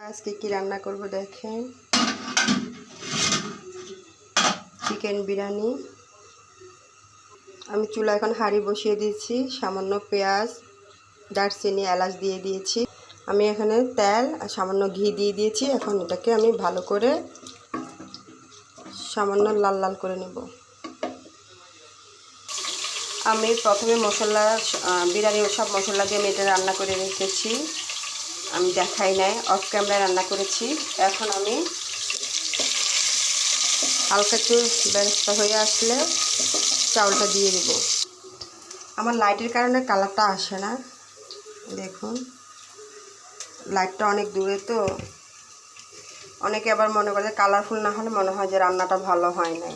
আজকে কি রান্না করব দেখেন। চিকেন বিরিয়ানি। আমি চুলা এখন হাঁড়ি বসিয়ে দিয়েছি, সামান্য পেঁয়াজ, দারচিনি, এলাচ দিয়ে দিয়েছি। আমি এখানে তেল আর সামান্য ঘি দিয়ে দিয়েছি। এখন এটাকে আমি ভালো করে সামান্য লাল লাল করে নেব। আমি প্রথমে মশলা বিরিয়ানি সব মশলা দিয়ে আমি এটা রান্না করে রেখেছি, আমি দেখাই নাই, অফ ক্যামেরায় রান্না করেছি। এখন আমি হালকা একটু বেরেস্তা হয়ে আসলে চাউলটা দিয়ে দেব। আমার লাইটের কারণে কালারটা আসে না, দেখুন লাইটটা অনেক দূরে, তো অনেকে আবার মনে করে কালারফুল না হলে মনে হয় যে রান্নাটা ভালো হয় নাই।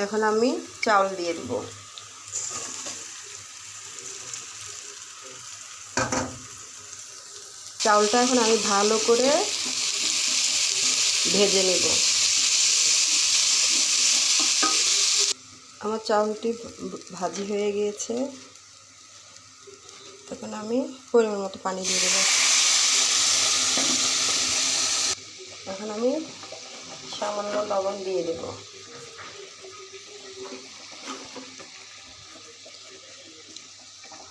এখন আমি চাউল দিয়ে দেব। চাউলটা এখন আমি ভালো করে ভেজে নেব। আমার চাউলটি ভাজি হয়ে গিয়েছে। তখন আমি পরিমাণ মতো পানি দিয়ে দেব। এখন আমি সামান্য লবণ দিয়ে দেব।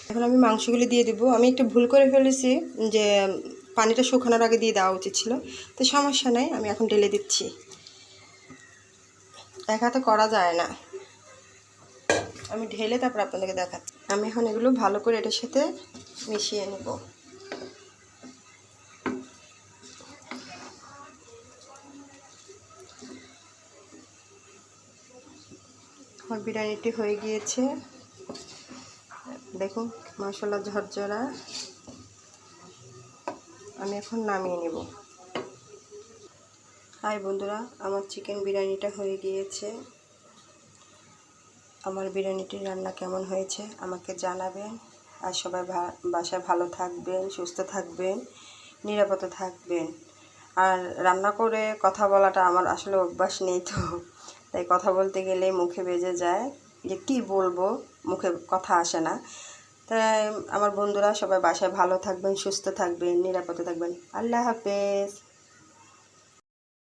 এখন আমি মাংসগুলি দিয়ে দেব। আমি একটু ভুল করে ফেলেছি, যে পানিটা শুকানোর আগে দিয়ে দেওয়া উচিত ছিল, তো সমস্যা নাই, আমি এখন ঢেলে দিচ্ছি। এক হাতে করা যায় না, আমি ঢেলে তারপর আপনাদেরকে দেখাচ্ছি। আমি এখন এগুলো ভালো করে এটার সাথে মিশিয়ে নেব। আমার বিরিয়ানিটি হয়ে গিয়েছে, দেখুন মশলা ঝরঝরা। আমি এখন নামিয়ে নেব। হাই বন্ধুরা, আমার চিকেন বিরিয়ানিটা হয়ে গিয়েছে। আমার বিরিয়ানিটির রান্না কেমন হয়েছে আমাকে জানাবেন। আর সবাই বাসায় ভালো থাকবেন, সুস্থ থাকবেন, নিরাপদে থাকবেন। আর রান্না করে কথা বলাটা আমার আসলে অভ্যাস নেই, তো তাই কথা বলতে গেলে মুখে বেজে যায়, যে কী বলবো, মুখে কথা আসে না। তাই আমার বন্ধুরা সবাই বাসায় ভালো থাকবেন, সুস্থ থাকবেন, নিরাপদে থাকবেন। আল্লাহ হাফেজ।